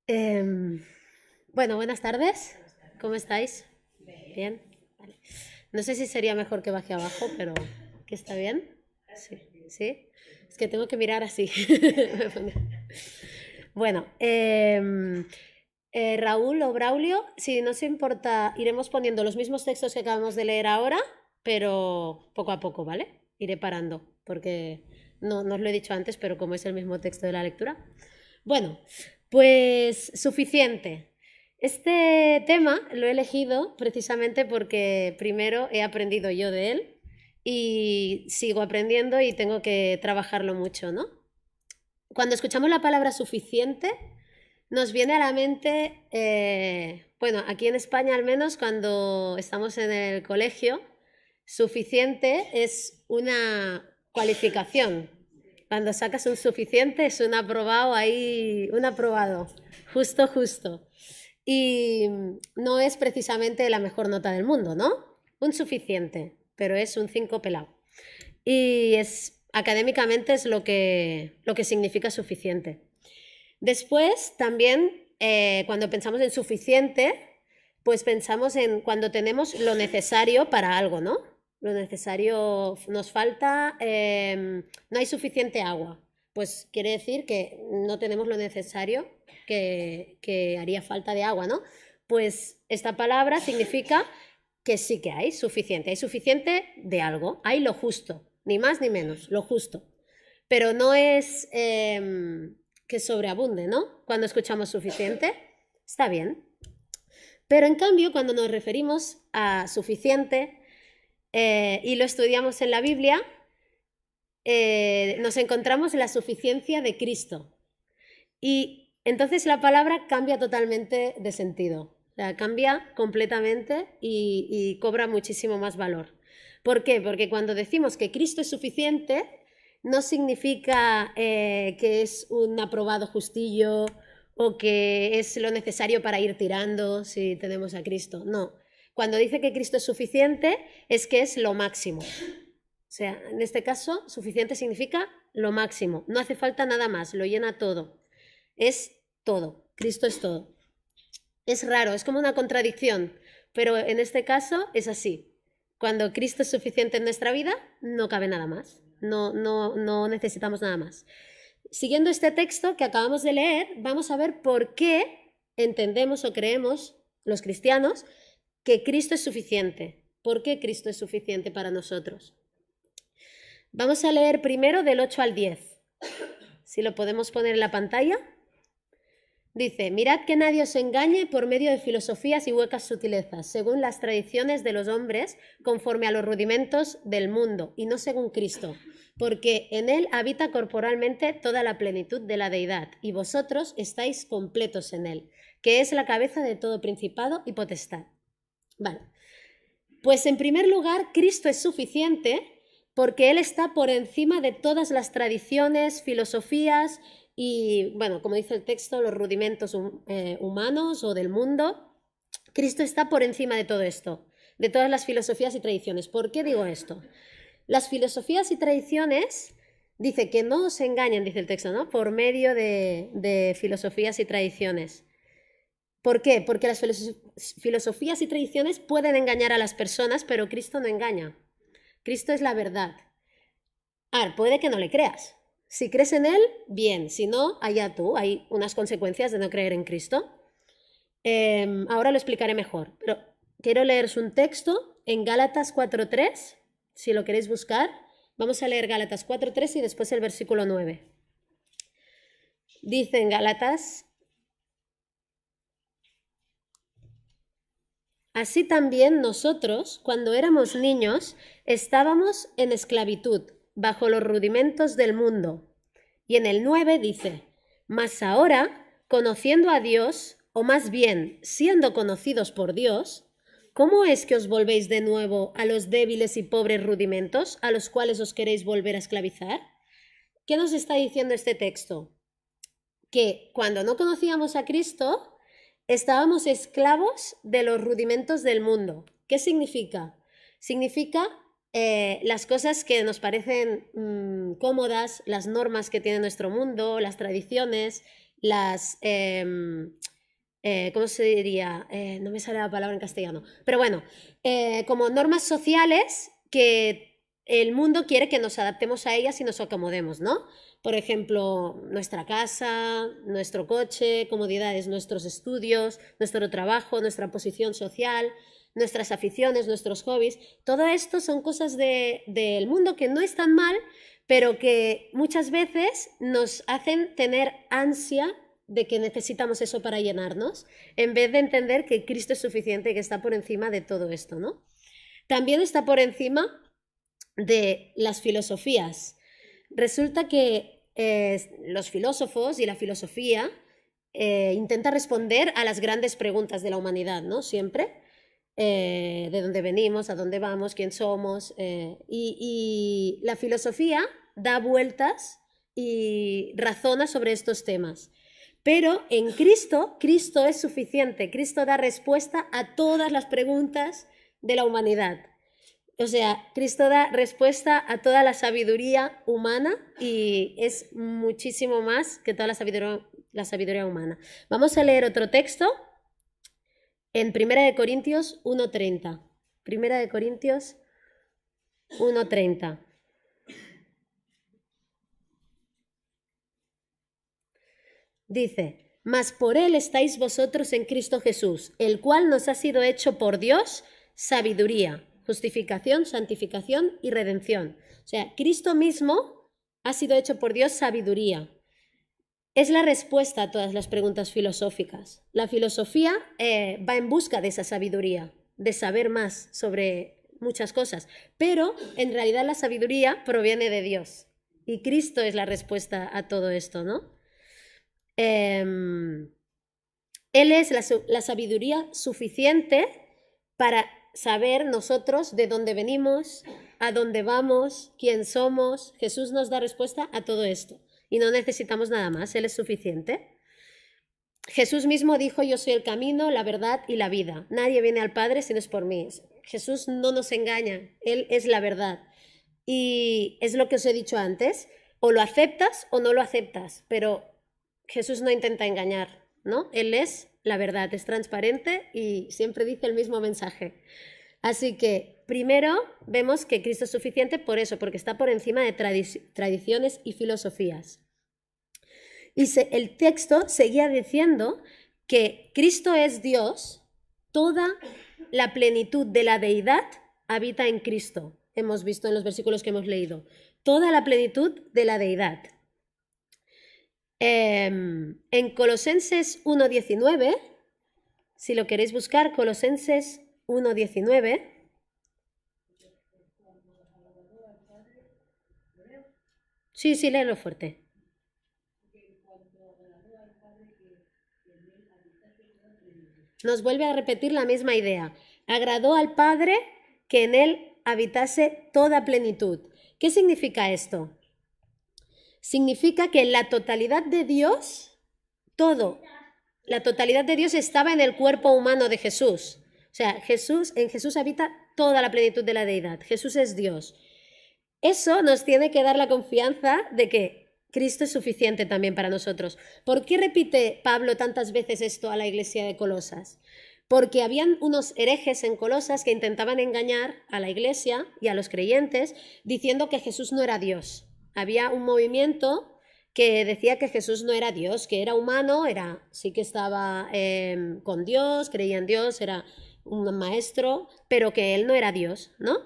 Em, bueno, buenas tardes. ¿Cómo estáis? Bien. Vale. No sé si sería mejor que baje abajo, pero ¿que está bien? Sí. ¿Sí? Es que tengo que mirar así. Me pone- Bueno, Raúl o Braulio, si no se importa, iremos poniendo los mismos textos que acabamos de leer ahora, pero poco a poco, ¿vale? Iré parando, porque no os lo he dicho antes, pero como es el mismo texto de la lectura. Bueno, pues suficiente. Este tema lo he elegido precisamente porque primero he aprendido yo de él y sigo aprendiendo y tengo que trabajarlo mucho, ¿no? Cuando escuchamos la palabra suficiente, nos viene a la mente, bueno, aquí en España al menos cuando estamos en el colegio, suficiente es una cualificación. Cuando sacas un suficiente es un aprobado ahí, un aprobado, justo, justo. Y no es precisamente la mejor nota del mundo, ¿no? Un suficiente, pero es un 5 pelado. Y es, académicamente es lo que significa suficiente. Después, también, cuando pensamos en suficiente, pues pensamos en cuando tenemos lo necesario para algo, ¿no? Lo necesario, nos falta, no hay suficiente agua. Pues quiere decir que no tenemos lo necesario que haría falta de agua, ¿no? Pues esta palabra significa que sí que hay suficiente de algo, hay lo justo, ni más ni menos, lo justo. Pero no es que sobreabunde, ¿no? Cuando escuchamos suficiente, está bien. Pero en cambio, cuando nos referimos a suficiente y lo estudiamos en la Biblia, nos encontramos la suficiencia de Cristo. Y entonces la palabra cambia totalmente de sentido. O sea, cambia completamente y cobra muchísimo más valor. ¿Por qué? Porque cuando decimos que Cristo es suficiente, no significa que es un aprobado justillo o que es lo necesario para ir tirando si tenemos a Cristo. No. Cuando dice que Cristo es suficiente, es que es lo máximo. O sea, en este caso, suficiente significa lo máximo. No hace falta nada más, lo llena todo. Es todo. Cristo es todo. Es raro, es como una contradicción, pero en este caso es así. Cuando Cristo es suficiente en nuestra vida, no cabe nada más. No necesitamos nada más. Siguiendo este texto que acabamos de leer, vamos a ver por qué entendemos o creemos los cristianos que Cristo es suficiente. ¿Por qué Cristo es suficiente para nosotros? Vamos a leer primero del 8 al 10. Si lo podemos poner en la pantalla. Dice, mirad que nadie os engañe por medio de filosofías y huecas sutilezas, según las tradiciones de los hombres, conforme a los rudimentos del mundo, y no según Cristo, porque en él habita corporalmente toda la plenitud de la deidad, y vosotros estáis completos en él, que es la cabeza de todo principado y potestad. Vale. Pues en primer lugar, Cristo es suficiente porque Él está por encima de todas las tradiciones, filosofías y, bueno, como dice el texto, los rudimentos humanos o del mundo. Cristo está por encima de todo esto, de todas las filosofías y tradiciones. ¿Por qué digo esto? Las filosofías y tradiciones, dice que no os engañen, dice el texto, ¿no? Por medio de filosofías y tradiciones. ¿Por qué? Porque las filosofías y tradiciones pueden engañar a las personas, pero Cristo no engaña. Cristo es la verdad. Puede que no le creas. Si crees en Él, bien. Si no, allá tú. Hay unas consecuencias de no creer en Cristo. Ahora lo explicaré mejor. Pero quiero leeros un texto en Gálatas 4.3, si lo queréis buscar. Vamos a leer Gálatas 4.3 y después el versículo 9. Dice en Gálatas: así también nosotros, cuando éramos niños, estábamos en esclavitud, bajo los rudimentos del mundo. Y en el 9 dice, mas ahora, conociendo a Dios, o más bien siendo conocidos por Dios, ¿cómo es que os volvéis de nuevo a los débiles y pobres rudimentos a los cuales os queréis volver a esclavizar? ¿Qué nos está diciendo este texto? Que cuando no conocíamos a Cristo, estábamos esclavos de los rudimentos del mundo. ¿Qué significa? Significa las cosas que nos parecen cómodas, las normas que tiene nuestro mundo, las tradiciones ¿cómo se diría? No me sale la palabra en castellano. Pero bueno, como normas sociales que el mundo quiere que nos adaptemos a ellas y nos acomodemos, ¿no? Por ejemplo, nuestra casa, nuestro coche, comodidades, nuestros estudios, nuestro trabajo, nuestra posición social, nuestras aficiones, nuestros hobbies. Todo esto son cosas del mundo que no están mal, pero que muchas veces nos hacen tener ansia de que necesitamos eso para llenarnos, en vez de entender que Cristo es suficiente y que está por encima de todo esto, ¿no? También está por encima de las filosofías. Resulta que los filósofos y la filosofía intenta responder a las grandes preguntas de la humanidad, ¿no? Siempre. De dónde venimos, a dónde vamos, quién somos. Y la filosofía da vueltas y razona sobre estos temas. Pero en Cristo, Cristo es suficiente. Cristo da respuesta a todas las preguntas de la humanidad. O sea, Cristo da respuesta a toda la sabiduría humana y es muchísimo más que toda la sabiduría humana. Vamos a leer otro texto en 1 Corintios 1:30. 1 Corintios 1:30. Dice, mas por él estáis vosotros en Cristo Jesús, el cual nos ha sido hecho por Dios sabiduría, justificación, santificación y redención. O sea, Cristo mismo ha sido hecho por Dios sabiduría. Es la respuesta a todas las preguntas filosóficas. La filosofía va en busca de esa sabiduría, de saber más sobre muchas cosas, pero en realidad la sabiduría proviene de Dios y Cristo es la respuesta a todo esto, ¿no? Él es la sabiduría suficiente para saber nosotros de dónde venimos, a dónde vamos, quién somos. Jesús nos da respuesta a todo esto y no necesitamos nada más, Él es suficiente. Jesús mismo dijo, yo soy el camino, la verdad y la vida. Nadie viene al Padre si no es por mí. Jesús no nos engaña, Él es la verdad. Y es lo que os he dicho antes, o lo aceptas o no lo aceptas, pero Jesús no intenta engañar, ¿no? Él es la verdad, es transparente y siempre dice el mismo mensaje. Así que primero vemos que Cristo es suficiente por eso, porque está por encima de tradiciones y filosofías. Y el texto seguía diciendo que Cristo es Dios, toda la plenitud de la deidad habita en Cristo. Hemos visto en los versículos que hemos leído. Toda la plenitud de la deidad. En Colosenses 1:19, si lo queréis buscar, Colosenses 1:19. Sí, léelo fuerte. Nos vuelve a repetir la misma idea. Agradó al Padre que en él habitase toda plenitud. ¿Qué significa esto? Significa que la totalidad de Dios, la totalidad de Dios estaba en el cuerpo humano de Jesús. O sea, en Jesús habita toda la plenitud de la deidad. Jesús es Dios. Eso nos tiene que dar la confianza de que Cristo es suficiente también para nosotros. ¿Por qué repite Pablo tantas veces esto a la iglesia de Colosas? Porque habían unos herejes en Colosas que intentaban engañar a la iglesia y a los creyentes diciendo que Jesús no era Dios. Había un movimiento que decía que Jesús no era Dios, que era humano, sí que estaba con Dios, creía en Dios, era un maestro, pero que él no era Dios, ¿no?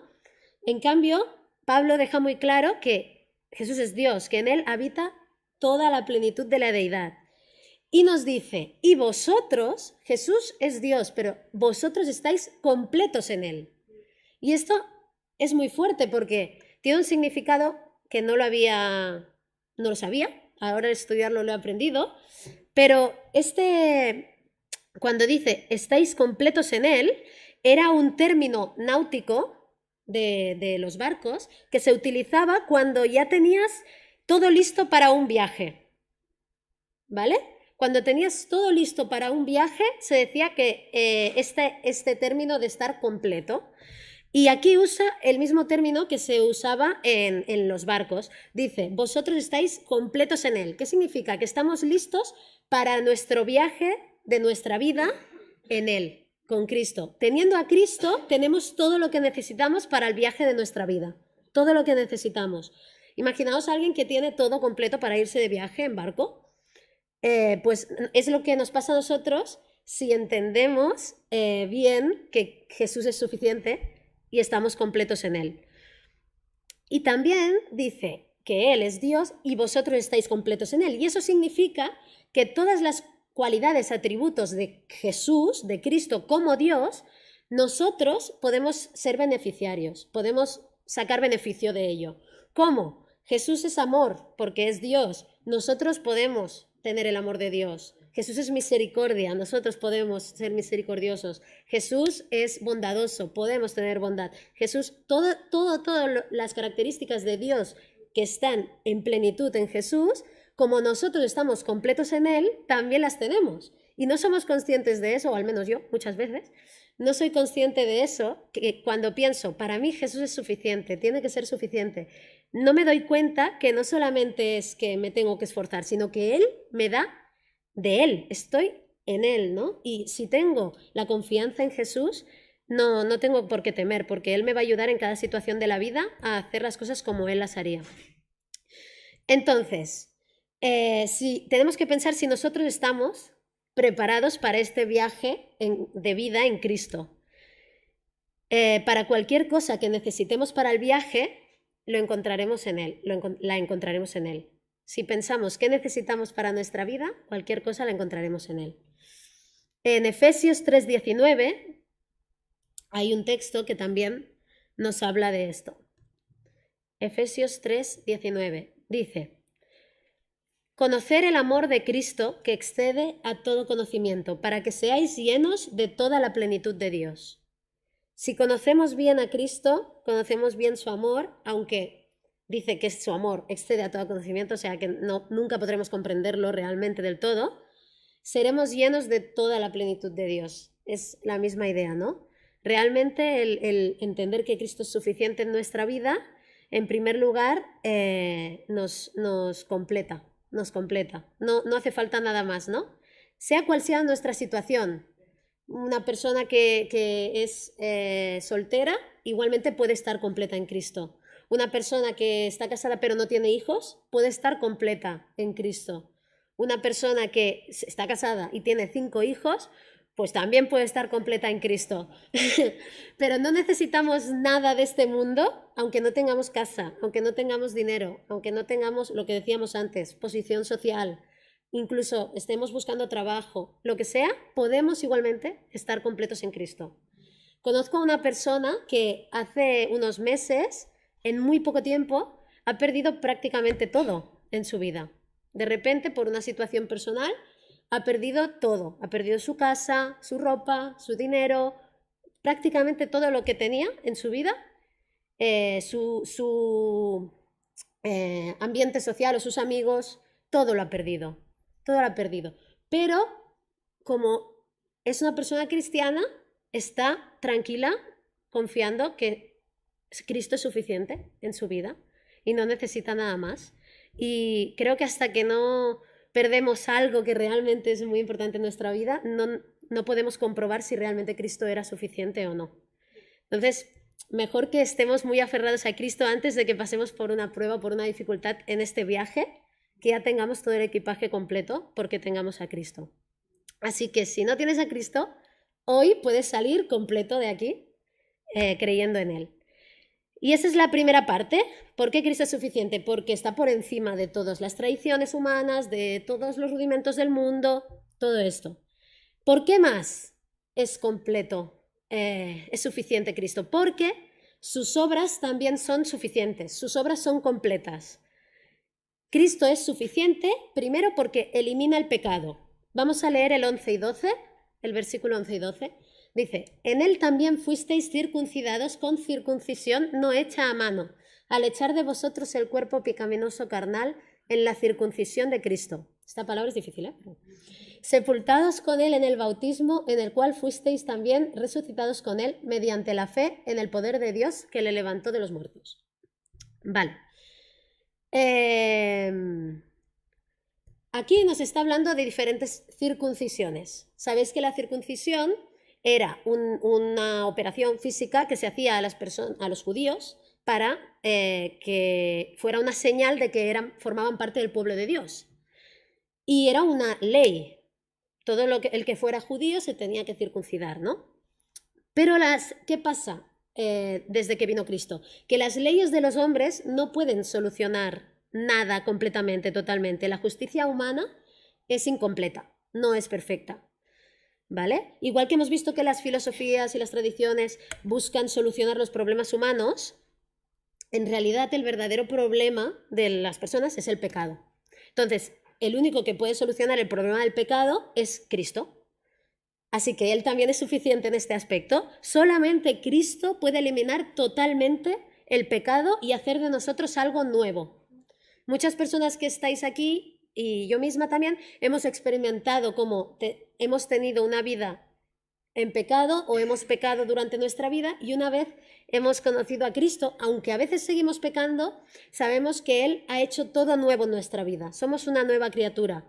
En cambio, Pablo deja muy claro que Jesús es Dios, que en él habita toda la plenitud de la deidad. Y nos dice, y vosotros, Jesús es Dios, pero vosotros estáis completos en él. Y esto es muy fuerte porque tiene un significado que no lo sabía, ahora al estudiarlo lo he aprendido, pero cuando dice estáis completos en él, era un término náutico de los barcos que se utilizaba cuando ya tenías todo listo para un viaje, ¿vale? Cuando tenías todo listo para un viaje se decía que este término de estar completo. Y aquí usa el mismo término que se usaba en los barcos. Dice, vosotros estáis completos en Él. ¿Qué significa? Que estamos listos para nuestro viaje de nuestra vida en Él, con Cristo. Teniendo a Cristo, tenemos todo lo que necesitamos para el viaje de nuestra vida. Todo lo que necesitamos. Imaginaos a alguien que tiene todo completo para irse de viaje en barco. Pues es lo que nos pasa a nosotros si entendemos bien que Jesús es suficiente y estamos completos en Él. Y también dice que Él es Dios y vosotros estáis completos en Él. Y eso significa que todas las cualidades, atributos de Jesús, de Cristo como Dios, nosotros podemos ser beneficiarios, podemos sacar beneficio de ello. ¿Cómo? Jesús es amor porque es Dios. Nosotros podemos tener el amor de Dios. Jesús es misericordia, nosotros podemos ser misericordiosos. Jesús es bondadoso, podemos tener bondad. Jesús, todas las características de Dios que están en plenitud en Jesús, como nosotros estamos completos en Él, también las tenemos. Y no somos conscientes de eso, o al menos yo muchas veces, no soy consciente de eso, que cuando pienso, para mí Jesús es suficiente, tiene que ser suficiente, no me doy cuenta que no solamente es que me tengo que esforzar, sino que Él me da de Él, estoy en Él, ¿no? Y si tengo la confianza en Jesús, no tengo por qué temer, porque Él me va a ayudar en cada situación de la vida a hacer las cosas como Él las haría. Entonces, si tenemos que pensar si nosotros estamos preparados para este viaje de vida en Cristo. Para cualquier cosa que necesitemos para el viaje, lo encontraremos en Él, la encontraremos en Él. Si pensamos qué necesitamos para nuestra vida, cualquier cosa la encontraremos en Él. En Efesios 3:19 hay un texto que también nos habla de esto. Efesios 3:19 dice: conocer el amor de Cristo que excede a todo conocimiento, para que seáis llenos de toda la plenitud de Dios. Si conocemos bien a Cristo, conocemos bien su amor, aunque dice que su amor excede a todo conocimiento, o sea que nunca podremos comprenderlo realmente del todo, seremos llenos de toda la plenitud de Dios. Es la misma idea, ¿no? Realmente el entender que Cristo es suficiente en nuestra vida, en primer lugar, nos completa. No hace falta nada más, ¿no? Sea cual sea nuestra situación. Una persona que es soltera igualmente puede estar completa en Cristo. Una persona que está casada pero no tiene hijos puede estar completa en Cristo. Una persona que está casada y tiene 5 hijos, pues también puede estar completa en Cristo. Pero no necesitamos nada de este mundo, aunque no tengamos casa, aunque no tengamos dinero, aunque no tengamos lo que decíamos antes, posición social, incluso estemos buscando trabajo, lo que sea, podemos igualmente estar completos en Cristo. Conozco a una persona que hace unos meses, en muy poco tiempo, ha perdido prácticamente todo en su vida. De repente, por una situación personal, ha perdido todo. Ha perdido su casa, su ropa, su dinero, prácticamente todo lo que tenía en su vida, su ambiente social o sus amigos, todo lo ha perdido. Todo lo ha perdido. Pero como es una persona cristiana, está tranquila, confiando que Cristo es suficiente en su vida y no necesita nada más. Y creo que hasta que no perdemos algo que realmente es muy importante en nuestra vida, no podemos comprobar si realmente Cristo era suficiente o no. Entonces, mejor que estemos muy aferrados a Cristo antes de que pasemos por una prueba, por una dificultad en este viaje, que ya tengamos todo el equipaje completo porque tengamos a Cristo. Así que si no tienes a Cristo, hoy puedes salir completo de aquí creyendo en Él. Y esa es la primera parte. ¿Por qué Cristo es suficiente? Porque está por encima de todas las tradiciones humanas, de todos los rudimentos del mundo, todo esto. ¿Por qué más es completo, es suficiente Cristo? Porque sus obras también son suficientes, sus obras son completas. Cristo es suficiente, primero porque elimina el pecado. Vamos a leer el 11 y 12, el versículo 11 y 12. Dice, en él también fuisteis circuncidados con circuncisión no hecha a mano, al echar de vosotros el cuerpo pecaminoso carnal en la circuncisión de Cristo, Esta palabra es difícil, ¿eh? Sepultados con él en el bautismo, en el cual fuisteis también resucitados con él mediante la fe en el poder de Dios que le levantó de los muertos. Vale. Aquí nos está hablando de diferentes circuncisiones. Sabéis que la circuncisión era una operación física que se hacía a los judíos para que fuera una señal de que formaban parte del pueblo de Dios. Y era una ley. Todo el que fuera judío se tenía que circuncidar, ¿no? Pero ¿qué pasa desde que vino Cristo? Que las leyes de los hombres no pueden solucionar nada completamente, totalmente. La justicia humana es incompleta, no es perfecta, ¿vale? Igual que hemos visto que las filosofías y las tradiciones buscan solucionar los problemas humanos, en realidad el verdadero problema de las personas es el pecado. Entonces, el único que puede solucionar el problema del pecado es Cristo. Así que Él también es suficiente en este aspecto. Solamente Cristo puede eliminar totalmente el pecado y hacer de nosotros algo nuevo. Muchas personas que estáis aquí, y yo misma también, hemos experimentado cómo hemos tenido una vida en pecado o hemos pecado durante nuestra vida, y una vez hemos conocido a Cristo, aunque a veces seguimos pecando, sabemos que Él ha hecho todo nuevo en nuestra vida. Somos una nueva criatura.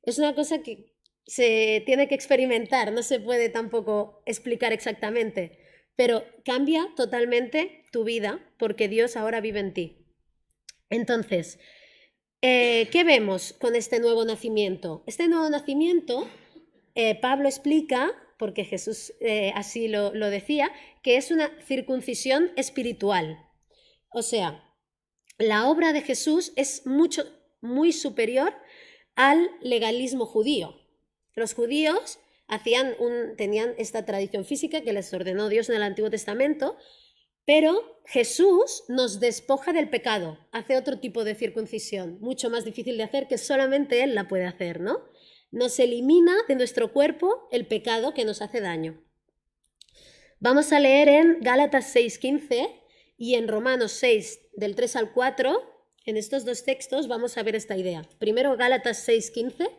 Es una cosa que se tiene que experimentar, no se puede tampoco explicar exactamente, pero cambia totalmente tu vida porque Dios ahora vive en ti. Entonces, ¿qué vemos con este nuevo nacimiento? Este nuevo nacimiento, Pablo explica, porque Jesús así lo decía, que es una circuncisión espiritual. O sea, la obra de Jesús es muy superior al legalismo judío. Los judíos tenían esta tradición física que les ordenó Dios en el Antiguo Testamento, pero Jesús nos despoja del pecado, hace otro tipo de circuncisión, mucho más difícil de hacer, que solamente Él la puede hacer, ¿no? Nos elimina de nuestro cuerpo el pecado que nos hace daño. Vamos a leer en Gálatas 6:15 y en Romanos 6, del 3 al 4, en estos dos textos vamos a ver esta idea. Primero Gálatas 6:15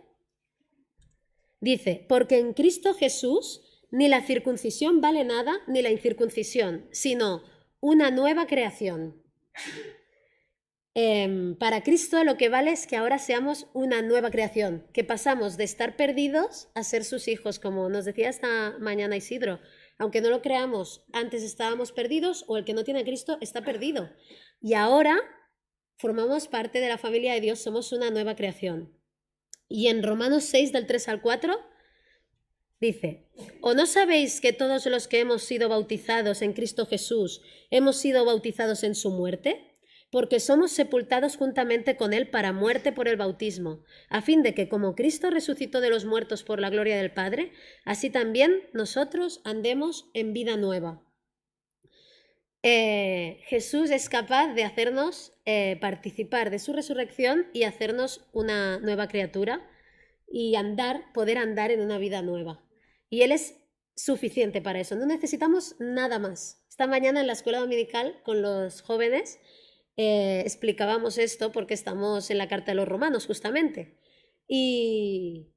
dice, porque en Cristo Jesús ni la circuncisión vale nada, ni la incircuncisión, sino una nueva creación. Para Cristo lo que vale es que ahora seamos una nueva creación, que pasamos de estar perdidos a ser sus hijos, como nos decía esta mañana Isidro. Aunque no lo creamos, antes estábamos perdidos, o el que no tiene a Cristo está perdido. Y ahora formamos parte de la familia de Dios, somos una nueva creación. Y en Romanos 6, del 3 al 4, dice, ¿o no sabéis que todos los que hemos sido bautizados en Cristo Jesús hemos sido bautizados en su muerte? Porque somos sepultados juntamente con Él para muerte por el bautismo, a fin de que como Cristo resucitó de los muertos por la gloria del Padre, así también nosotros andemos en vida nueva. Jesús es capaz de hacernos participar de su resurrección y hacernos una nueva criatura y poder andar en una vida nueva. Y Él es suficiente para eso, no necesitamos nada más. Esta mañana en la escuela dominical con los jóvenes explicábamos esto porque estamos en la carta de los Romanos justamente y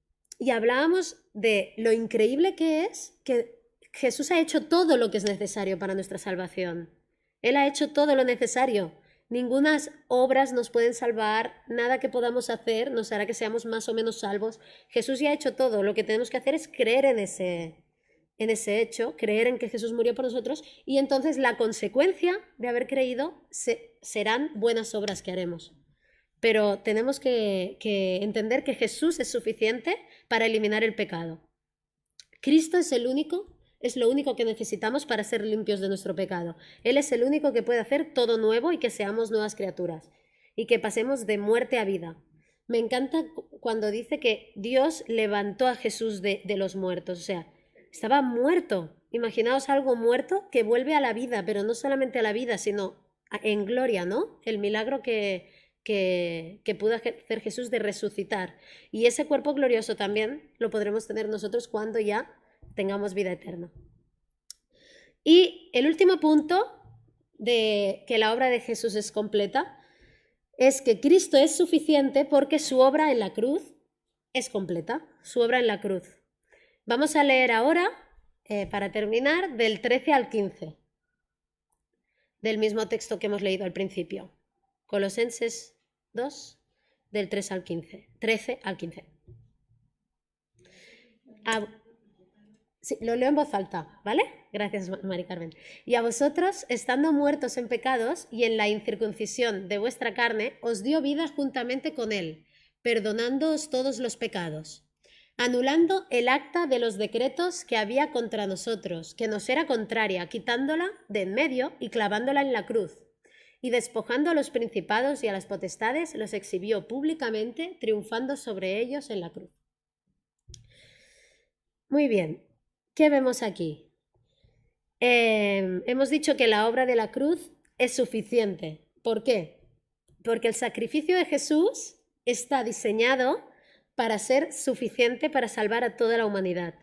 hablábamos de lo increíble que es que Jesús ha hecho todo lo que es necesario para nuestra salvación. Él ha hecho todo lo necesario. Ningunas obras nos pueden salvar, nada que podamos hacer nos hará que seamos más o menos salvos. Jesús ya ha hecho todo, lo que tenemos que hacer es creer en ese hecho, creer en que Jesús murió por nosotros, y entonces la consecuencia de haber creído serán buenas obras que haremos. Pero tenemos que entender que Jesús es suficiente para eliminar el pecado. Cristo es lo único que necesitamos para ser limpios de nuestro pecado. Él es el único que puede hacer todo nuevo y que seamos nuevas criaturas y que pasemos de muerte a vida. Me encanta cuando dice que Dios levantó a Jesús de los muertos, o sea, estaba muerto. Imaginaos algo muerto que vuelve a la vida, pero no solamente a la vida, sino en gloria, ¿no? El milagro que pudo hacer Jesús de resucitar. Y ese cuerpo glorioso también lo podremos tener nosotros cuando ya tengamos vida eterna. Y el último punto de que la obra de Jesús es completa es que Cristo es suficiente porque su obra en la cruz es completa, su obra en la cruz. Vamos a leer ahora, para terminar, del 13 al 15, del mismo texto que hemos leído al principio. Colosenses 2, del 3 al 15, 13 al 15. Sí, lo leo en voz alta, ¿vale? Gracias, Mari Carmen. Y a vosotros, estando muertos en pecados y en la incircuncisión de vuestra carne, os dio vida juntamente con él, perdonándoos todos los pecados, anulando el acta de los decretos que había contra nosotros, que nos era contraria, quitándola de en medio y clavándola en la cruz. Y despojando a los principados y a las potestades, los exhibió públicamente, triunfando sobre ellos en la cruz. Muy bien, ¿qué vemos aquí? Hemos dicho que la obra de la cruz es suficiente. ¿Por qué? Porque el sacrificio de Jesús está diseñado para ser suficiente para salvar a toda la humanidad.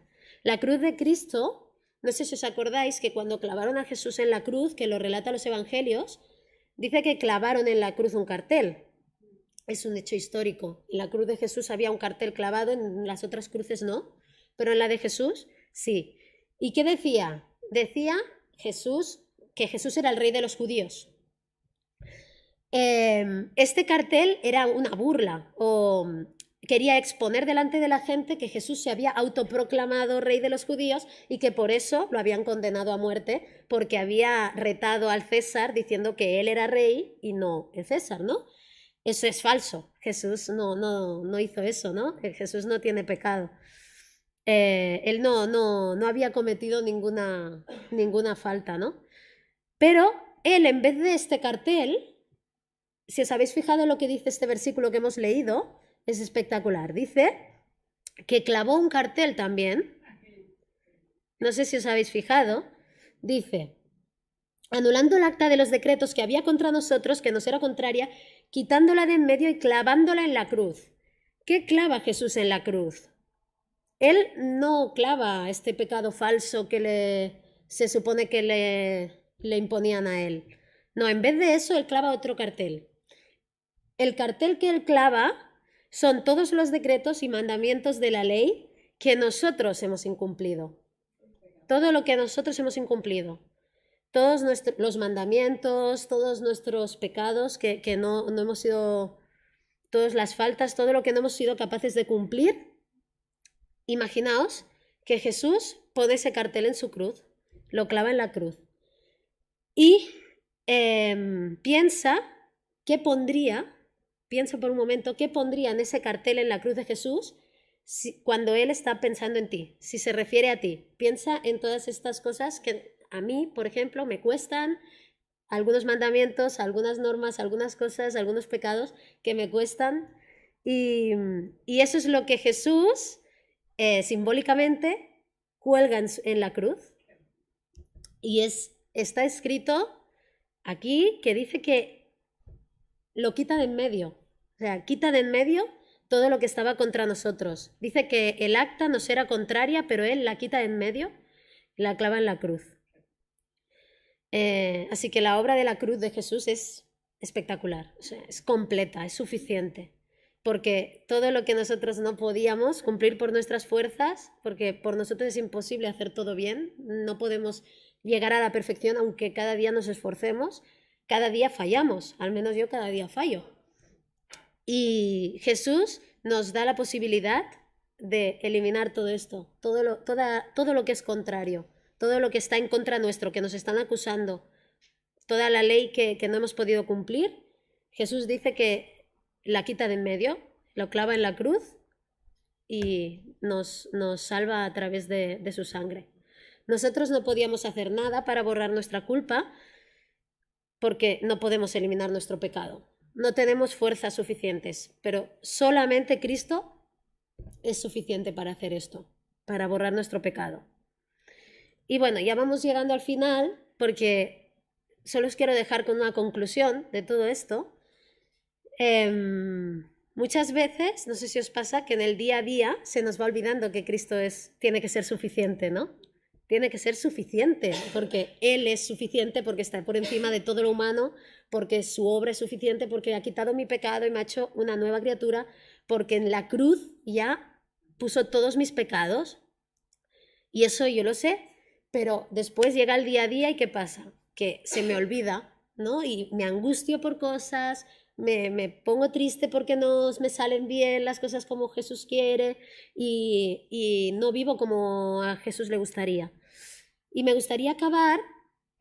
La cruz de Cristo, no sé si os acordáis que cuando clavaron a Jesús en la cruz, que lo relata los evangelios, dice que clavaron en la cruz un cartel. Es un hecho histórico. En la cruz de Jesús había un cartel clavado, en las otras cruces no, pero en la de Jesús sí. ¿Y qué decía? Decía Jesús que Jesús era el rey de los judíos. Este cartel era una burla, o quería exponer delante de la gente que Jesús se había autoproclamado rey de los judíos y que por eso lo habían condenado a muerte, porque había retado al César diciendo que él era rey y no el César, ¿no? Eso es falso. Jesús no hizo eso, ¿no? Jesús no tiene pecado. Él no había cometido ninguna falta, ¿no? Pero él, en vez de este cartel, si os habéis fijado en lo que dice este versículo que hemos leído, es espectacular. Dice que clavó un cartel también. No sé si os habéis fijado. Dice, anulando el acta de los decretos que había contra nosotros, que nos era contraria, quitándola de en medio y clavándola en la cruz. ¿Qué clava Jesús en la cruz? Él no clava este pecado falso que se supone que le imponían a él. No, en vez de eso, él clava otro cartel. El cartel que él clava son todos los decretos y mandamientos de la ley que nosotros hemos incumplido. Todo lo que nosotros hemos incumplido. Todos los mandamientos, todos nuestros pecados que no hemos sido, todas las faltas, todo lo que no hemos sido capaces de cumplir. Imaginaos que Jesús pone ese cartel en su cruz, lo clava en la cruz y piensa por un momento, ¿qué pondría en ese cartel en la cruz de Jesús cuando Él está pensando en ti? Si se refiere a ti, piensa en todas estas cosas que a mí, por ejemplo, me cuestan, algunos mandamientos, algunas normas, algunas cosas, algunos pecados que me cuestan y eso es lo que Jesús simbólicamente cuelga en la cruz y está escrito aquí que dice que lo quita de en medio, o sea, quita de en medio todo lo que estaba contra nosotros. Dice que el acta nos era contraria, pero él la quita de en medio y la clava en la cruz. Así que la obra de la cruz de Jesús es espectacular, o sea, es completa, es suficiente. Porque todo lo que nosotros no podíamos cumplir por nuestras fuerzas, porque por nosotros es imposible hacer todo bien, no podemos llegar a la perfección aunque cada día nos esforcemos, cada día fallamos, al menos yo cada día fallo. Y Jesús nos da la posibilidad de eliminar todo esto, todo lo que es contrario, todo lo que está en contra nuestro, que nos están acusando, toda la ley que no hemos podido cumplir. Jesús dice que la quita de en medio, lo clava en la cruz y nos salva a través de su sangre. Nosotros no podíamos hacer nada para borrar nuestra culpa porque no podemos eliminar nuestro pecado. No tenemos fuerzas suficientes, pero solamente Cristo es suficiente para hacer esto, para borrar nuestro pecado. Y bueno, ya vamos llegando al final porque solo os quiero dejar con una conclusión de todo esto. Muchas veces, no sé si os pasa, que en el día a día se nos va olvidando que Cristo tiene que ser suficiente, ¿no? tiene que ser suficiente, porque Él es suficiente, porque está por encima de todo lo humano, porque su obra es suficiente, porque ha quitado mi pecado y me ha hecho una nueva criatura, porque en la cruz ya puso todos mis pecados. Y eso yo lo sé, pero después llega el día a día y ¿qué pasa? Que se me olvida, ¿no? Y me angustio por cosas, me pongo triste porque no me salen bien las cosas como Jesús quiere y no vivo como a Jesús le gustaría. Y me gustaría acabar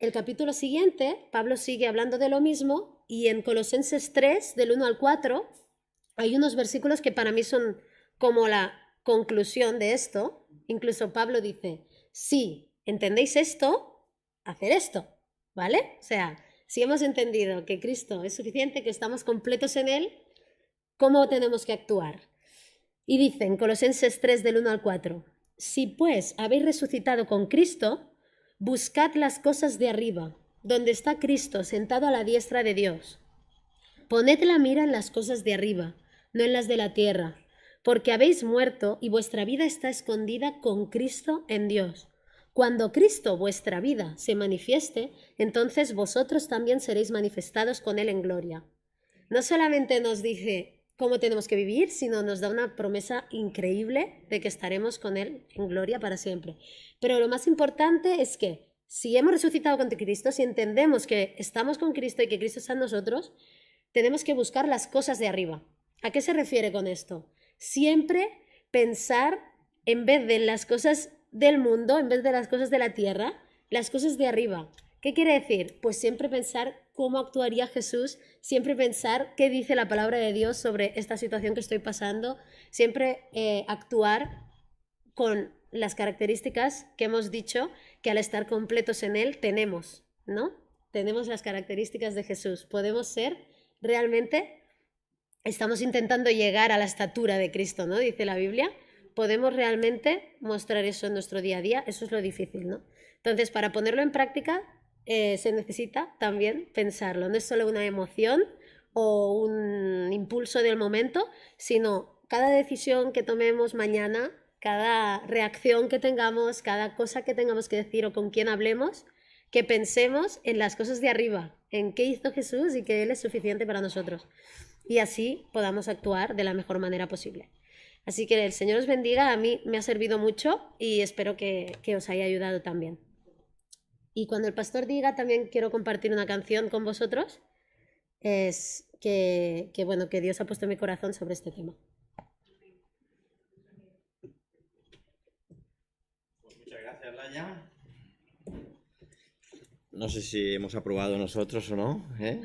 el capítulo siguiente, Pablo sigue hablando de lo mismo y en Colosenses 3, del 1 al 4, hay unos versículos que para mí son como la conclusión de esto. Incluso Pablo dice, si entendéis esto, hacer esto, ¿vale? O sea, si hemos entendido que Cristo es suficiente, que estamos completos en Él, ¿cómo tenemos que actuar? Y dice en Colosenses 3 del 1 al 4, si pues habéis resucitado con Cristo, buscad las cosas de arriba, donde está Cristo sentado a la diestra de Dios. Poned la mira en las cosas de arriba, no en las de la tierra, porque habéis muerto y vuestra vida está escondida con Cristo en Dios. Cuando Cristo, vuestra vida, se manifieste, entonces vosotros también seréis manifestados con Él en gloria. No solamente nos dice cómo tenemos que vivir, sino nos da una promesa increíble de que estaremos con Él en gloria para siempre. Pero lo más importante es que si hemos resucitado con Cristo, si entendemos que estamos con Cristo y que Cristo está en nosotros, tenemos que buscar las cosas de arriba. ¿A qué se refiere con esto? Siempre pensar, en vez de las cosas del mundo, en vez de las cosas de la tierra, las cosas de arriba. ¿Qué quiere decir? Pues siempre pensar cómo actuaría Jesús, siempre pensar qué dice la palabra de Dios sobre esta situación que estoy pasando, siempre actuar con las características que hemos dicho que al estar completos en Él tenemos, ¿no? Tenemos las características de Jesús. Podemos ser realmente, estamos intentando llegar a la estatura de Cristo, ¿no? Dice la Biblia. Podemos realmente mostrar eso en nuestro día a día, eso es lo difícil, ¿no? Entonces, para ponerlo en práctica, se necesita también pensarlo. No es solo una emoción o un impulso del momento, sino cada decisión que tomemos mañana, cada reacción que tengamos, cada cosa que tengamos que decir o con quién hablemos, que pensemos en las cosas de arriba, en qué hizo Jesús y que Él es suficiente para nosotros. Y así podamos actuar de la mejor manera posible. Así que el Señor os bendiga, a mí me ha servido mucho y espero que os haya ayudado también. Y cuando el pastor diga, también quiero compartir una canción con vosotros, es que bueno, que Dios ha puesto en mi corazón sobre este tema. Pues muchas gracias, Laia. No sé si hemos aprobado nosotros o no, ¿eh?